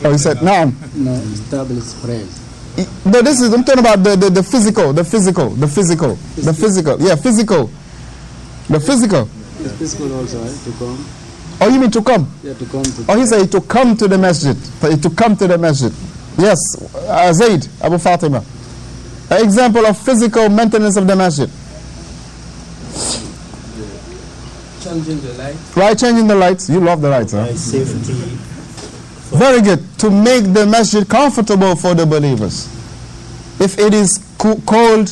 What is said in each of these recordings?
Oh, he said, no, establish prayers. No, this is, I'm talking about the physical. Yeah, physical. The physical. The physical also, right? To come. Oh, you mean to come? Yeah, to come. He said to come to the masjid. To come to the masjid. Yes, Zaid, Abu Fatima. An example of physical maintenance of the masjid. Changing the lights. Right, changing the lights. You love the lights, huh? Safety. Very good. To make the masjid comfortable for the believers. If it is cold,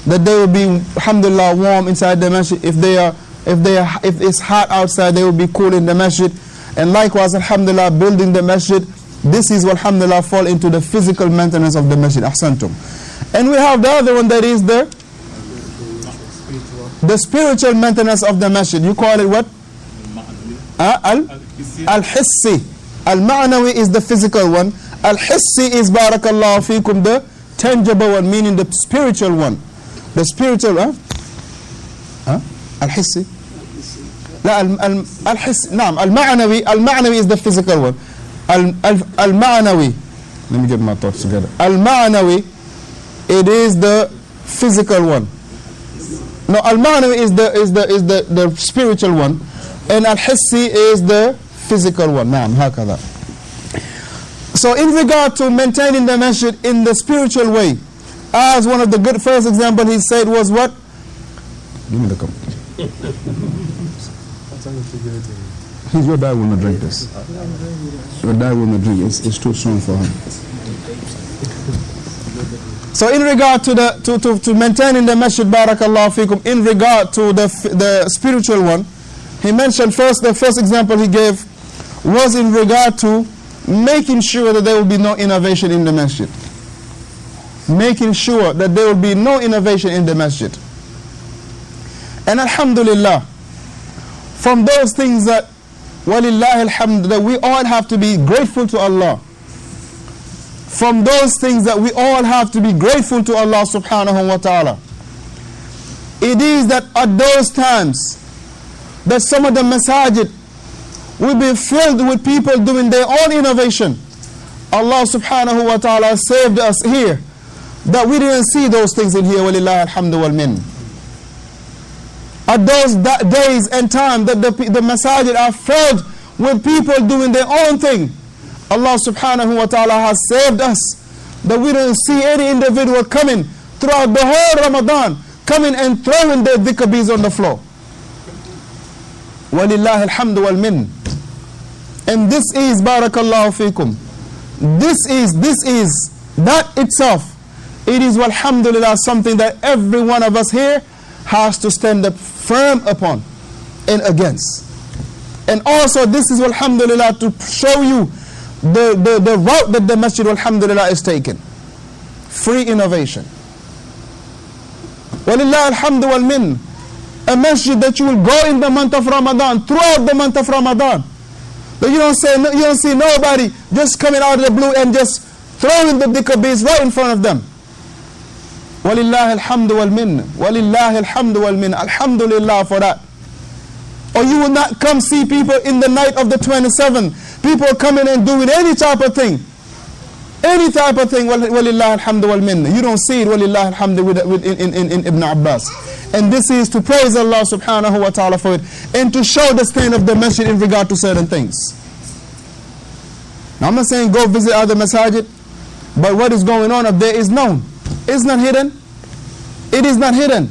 that they will be, alhamdulillah, warm inside the masjid. If it's hot outside, they will be cool in the masjid. And likewise, alhamdulillah, building the masjid. This is, alhamdulillah, fall into the physical maintenance of the masjid. Ahsantum. And we have the other one, that is the spiritual maintenance of the masjid. You call it what? Al-Hissi. Al-Ma'nawi is the physical one. Al-Hissi is, barakallahu feekum, the tangible one, meaning the spiritual one. The spiritual, Al-Hissi. Al-Hissi. Naam. Al-Ma'nawi is the physical one. Al-Ma'nawi. Let me get my thoughts together. Al-Ma'nawi, it is the physical one. No, Al-Ma'nawi is the spiritual one, and Al-Hissi is the physical one. Naam, hakada. So in regard to maintaining the masjid in the spiritual way, as one of the good first example he said was what? Give me the cup. Your dad will not drink this. Your dad will not drink it. It's too strong for him. So in regard to maintaining the masjid, barakallahu fikum, in regard to the spiritual one, he mentioned the first example he gave was in regard to making sure that there will be no innovation in the masjid. Making sure that there will be no innovation in the masjid. And alhamdulillah, from those things that, walillahi alhamd, that we all have to be grateful to Allah. From those things that we all have to be grateful to Allah subhanahu wa ta'ala. It is that at those times that some of the masajid will be filled with people doing their own innovation. Allah subhanahu wa ta'ala saved us here, that we didn't see those things in here, walillahi alhamdu wal min. At those days and time that the masajid are filled with people doing their own thing, Allah subhanahu wa ta'ala has saved us, that we don't see any individual coming throughout the whole Ramadan, coming and throwing their dhikr on the floor. Walillahi alhamdu wal min. And this is, barakallahu fikum, this is, that itself, it is, walhamdulillah, something that every one of us here has to stand up firm upon and against. And also this is, walhamdulillah, to show you the route that the masjid, alhamdulillah, is taken. Free innovation. Walillah alhamdu wal min. A masjid that you will go in the month of Ramadan, throughout the month of Ramadan, that you don't see nobody just coming out of the blue and just throwing the dhikr beads right in front of them. Walillah alhamdu wal min. Walillah alhamdu wal min. Alhamdulillah for that. Or you will not come see people in the night of the 27th, people coming and doing any type of thing. Any type of thing, walillah alhamdu wal minna. You don't see it, walillah alhamdu, in Ibn Abbas. And this is to praise Allah subhanahu wa ta'ala for it, and to show the stand of the masjid in regard to certain things. Now I'm not saying go visit other masajid, but what is going on up there is known. It's not hidden. It is not hidden.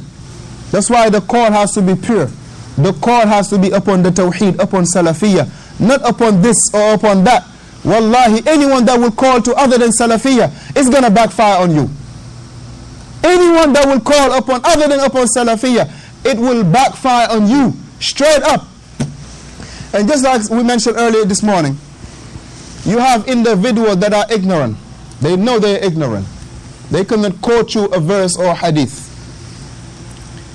That's why the call has to be pure. The call has to be upon the tawheed, upon salafiyah, not upon this or upon that. Wallahi, anyone that will call to other than salafiyah is going to backfire on you. Anyone that will call upon other than upon salafiyah, it will backfire on you, straight up. And just like we mentioned earlier this morning, you have individuals that are ignorant. They know they're ignorant. They cannot quote you a verse or hadith.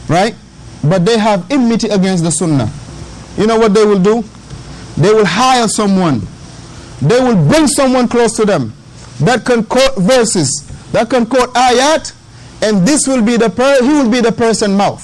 Right? But they have enmity against the sunnah. You know what they will do? They will hire someone. They will bring someone close to them that can quote verses, that can quote ayat, and this will be he will be the person's mouth.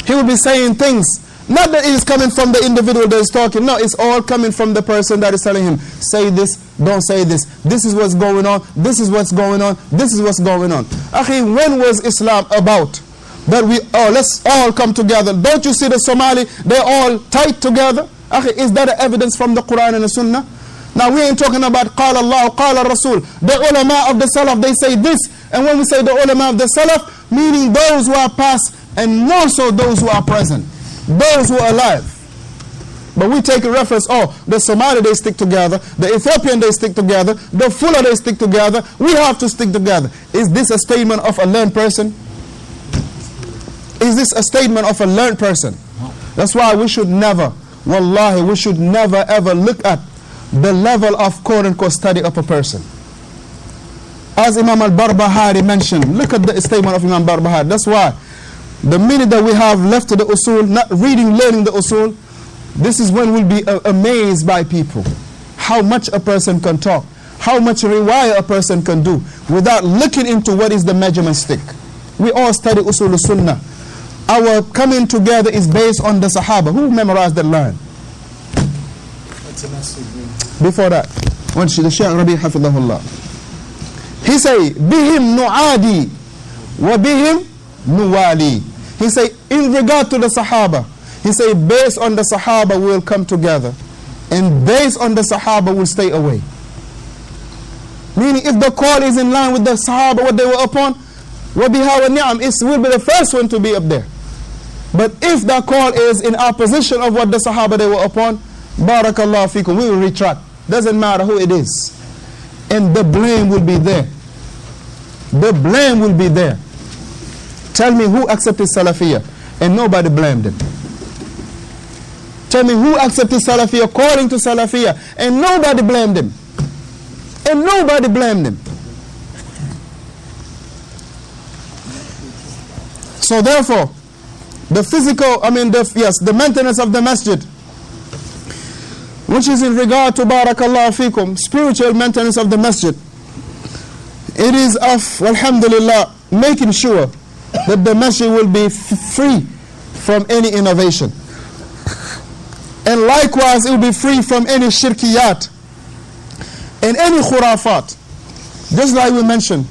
He will be saying things Not that it is coming from the individual that is talking. No, it's all coming from the person that is telling him, say this, don't say this. This is what's going on. This is what's going on. This is what's going on. Akhi, when was Islam about that let's all come together? Don't you see the Somali? They're all tight together. Akhi, is that an evidence from the Quran and the Sunnah? Now we ain't talking about Qala Allah, Qala Rasul. The ulama of the Salaf, they say this. And when we say the ulama of the Salaf, meaning those who are past and more so those who are present. Those who are alive. But we take a reference, the Somali they stick together, the Ethiopian they stick together, the Fula they stick together, we have to stick together. Is this a statement of a learned person? Is this a statement of a learned person? That's why we should never, wallahi, we should never ever look at the level of quote-unquote study of a person. As Imam al-Barbahari mentioned, look at the statement of Imam Barbahari. That's why the minute that we have left to the Usool, not reading, learning the Usool, this is when we'll be amazed by people. How much a person can talk, how much riwayah a person can do without looking into what is the measurement stick. We all study Usool Sunnah. Our coming together is based on the Sahaba. Who memorized that line? Before that, when the Shaykh Rabi Hafidahullah, he say, Bihim nu'adi wa bihim nuwali. He say, in regard to the Sahaba, he say, based on the Sahaba we'll come together, and based on the Sahaba we'll stay away. Meaning, if the call is in line with the Sahaba, what they were upon, wabiha wa ni'am, we'll be the first one to be up there. But if the call is in opposition of what the Sahaba they were upon, barakallahu fikum, we will retract. Doesn't matter who it is. And the blame will be there. The blame will be there. Tell me who accepted Salafiyah and nobody blamed him. Tell me who accepted Salafiyah according to Salafiyah and nobody blamed him. And nobody blamed him. So therefore, the physical, the maintenance of the masjid, which is in regard to barakallahu fikum, spiritual maintenance of the masjid, it is of, alhamdulillah, making sure that the masjid will be free from any innovation. And likewise, it will be free from any shirkiyat and any khurafat. Just like we mentioned,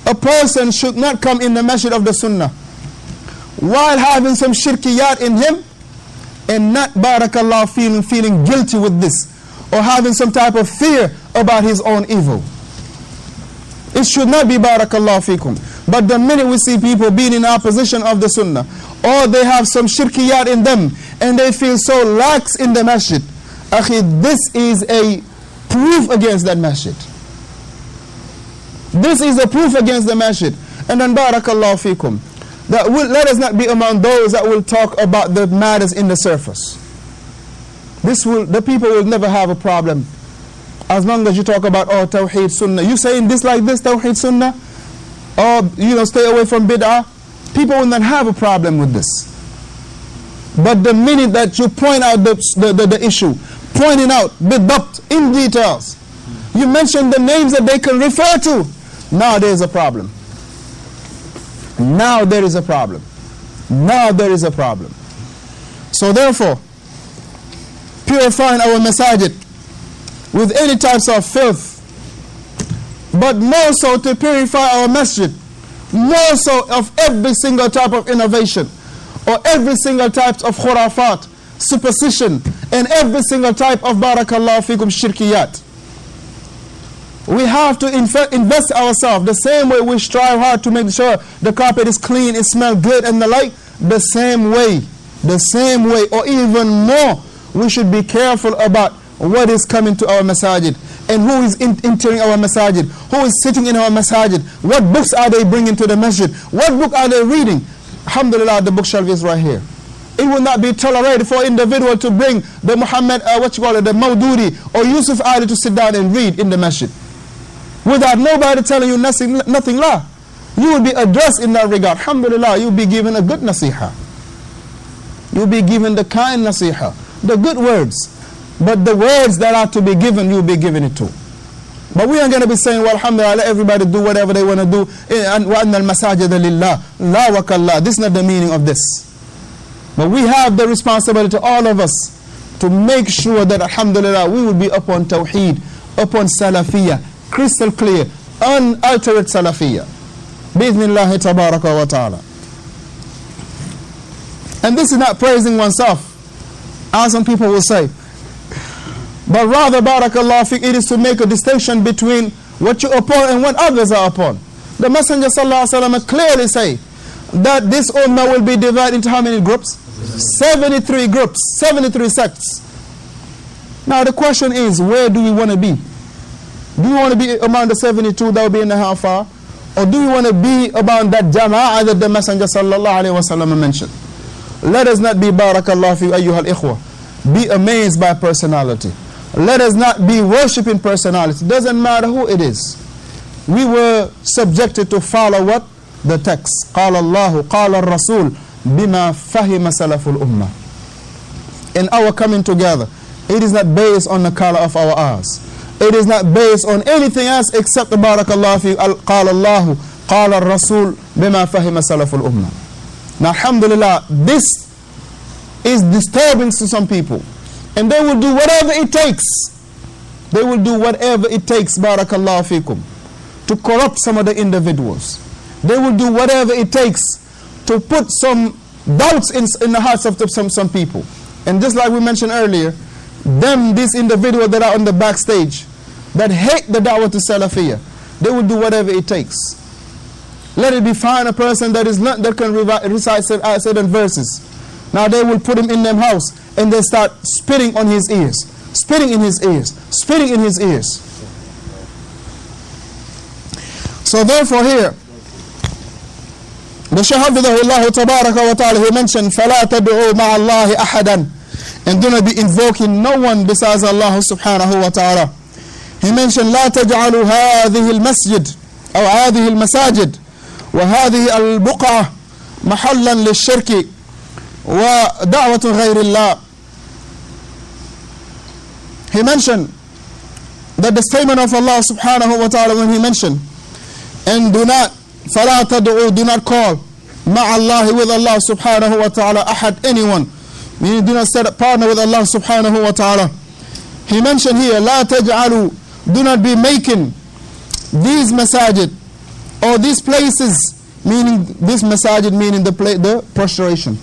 a person should not come in the masjid of the sunnah while having some shirkiyat in him and not, barakallah, feeling guilty with this or having some type of fear about his own evil. It should not be, barakallah fikum. But the minute we see people being in opposition of the sunnah, or they have some shirkiyat in them, and they feel so lax in the masjid, akhi, this is a proof against that masjid. This is a proof against the masjid. And then, barakallah fikum, let us not be among those that will talk about the matters in the surface. The people will never have a problem as long as you talk about, Tawheed Sunnah. You saying this like this, Tawheed Sunnah? Or, stay away from bid'ah? People will not have a problem with this. But the minute that you point out the issue, pointing out bidabt in details, you mention the names that they can refer to, now there is a problem. Now there is a problem. Now there is a problem. So therefore, purifying our masajid with any types of filth, but more so to purify our masjid, more so of every single type of innovation, or every single type of khurafat, superstition, and every single type of barakallahu fikum shirkiyat. We have to invest ourselves the same way we strive hard to make sure the carpet is clean, it smells good and the like, the same way, or even more, we should be careful about what is coming to our masajid, and who is entering our masajid, who is sitting in our masajid, what books are they bringing to the masjid, what book are they reading. Alhamdulillah, the bookshelf is right here. It will not be tolerated for an individual to bring the Muhammad, the Maududi or Yusuf Ali to sit down and read in the masjid without nobody telling you nothing la. You will be addressed in that regard. Alhamdulillah, you will be given a good nasiha. You will be given the kind nasiha, the good words. But the words that are to be given, you will be given it to. But we aren't going to be saying, well, alhamdulillah, let everybody do whatever they want to do. وَأَنَّ الْمَسَاجِدَ لِلَّهِ لَا وَكَاللَّهِ. This is not the meaning of this. But we have the responsibility, all of us, to make sure that, alhamdulillah, we will be upon Tawheed, upon Salafiyah, crystal clear, unaltered Salafiyah. Bi'idhnillahi tabaraka wa ta'ala. And this is not praising oneself, as some people will say. But rather, barakallah fiqh, it is to make a distinction between what you're upon and what others are upon. The Messenger sallallahu alaihi wasallam clearly say that this ummah will be divided into how many groups? 73 groups, 73 sects. Now the question is, where do we want to be? Do we want to be among the 72 that will be in the hellfire? Or do we want to be among that jama'ah that the Messenger sallallahu alaihi wasallam mentioned? Let us not be, barakallah fi ayyuhal ikhwa, be amazed by personality. Let us not be worshipping personality. Doesn't matter who it is. We were subjected to follow what? The text. قال الله قال الرسول بما فهم سلف الأمة. In our coming together, it is not based on the color of our eyes. It is not based on anything else except barakallah fi قال الله قال الرسول بما فهم سلف الأمة. Now alhamdulillah, this is disturbing to some people. And they will do whatever it takes. They will do whatever it takes, barakallahu fikum, to corrupt some of the individuals. They will do whatever it takes to put some doubts in the hearts of some people. And just like we mentioned earlier, these individuals that are on the backstage, that hate the da'wah to Salafiyah, they will do whatever it takes. Let it be fine a person that can recite certain verses. Now they will put him in their house and they start spitting on his ears, spitting in his ears, spitting in his ears. So therefore here, the Shaykh hafidhahullah tabaraka wa ta'ala, he mentioned, فَلَا تَدْعُوا مَعَ اللَّهِ أَحَدًا, and do not be invoking no one besides Allah subhanahu wa ta'ala. He mentioned, لَا تَجْعَلُوا هَذِهِ الْمَسْجِدِ أو هذه المساجد وهذه البقعة محلا للشرك ودعوة غير الله. He mentioned that the statement of Allah subhanahu wa ta'ala, when he mentioned, and do not, فَلَا تَدْعُوا, do not call, مَعَ اللَّهِ, with Allah subhanahu wa ta'ala, أحد, anyone, meaning do not set a partner with Allah subhanahu wa ta'ala. He mentioned here, لَا تَجْعَلُوا, do not be making these masajid, or these places, meaning this masajid, meaning the prostration.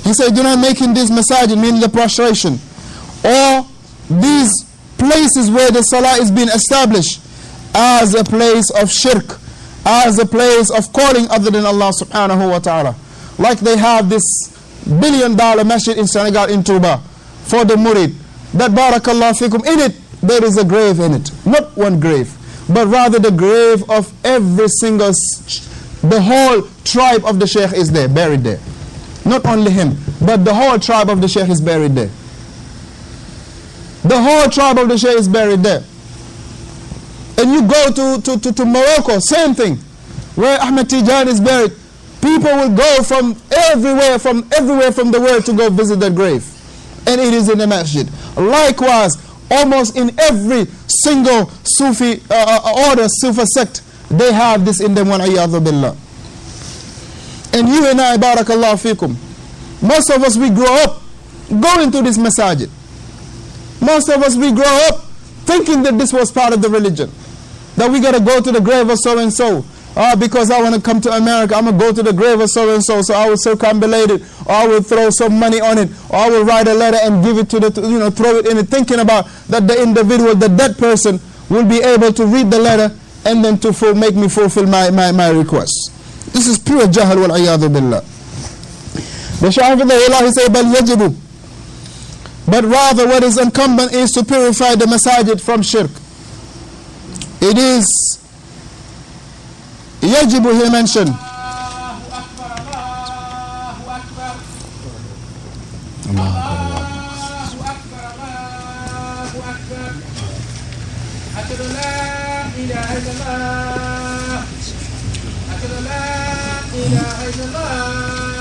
He said, do not making this masajid, meaning the prostration, or these places where the salah is being established, as a place of shirk, as a place of calling other than Allah subhanahu wa ta'ala. Like they have this $1 billion masjid in Senegal, in Touba, for the murid, that barakallah fikum, in it there is a grave in it. Not one grave, but rather the grave of every single, the whole tribe of the Shaykh is there, buried there. Not only him, but the whole tribe of the Shaykh is buried there. The whole tribe of the Shaykh is buried there. And you go to Morocco, same thing, where Ahmed Tijan is buried. People will go from everywhere from the world to go visit that grave. And it is in the masjid. Likewise, almost in every single Sufi order, Sufi sect, they have this in them, وَالْعِيَاذُ بِاللَّهِ. And you and I, barakallahu fikum, most of us, we grow up going to this masajid. Most of us, we grow up thinking that this was part of the religion. That we got to go to the grave of so-and-so. Because I want to come to America, I'm going to go to the grave of so-and-so, so I will circumambulate it, or I will throw some money on it, or I will write a letter and give it to throw it in it, thinking about that the individual, that person will be able to read the letter and then to make me fulfill my request. This is pure jahl wal iyadu billah. The Shafidullah, he said, بَلْ يَجِبُ, but rather what is incumbent is to purify the masajid from shirk. It is يجب, he mentioned. إله إلا الله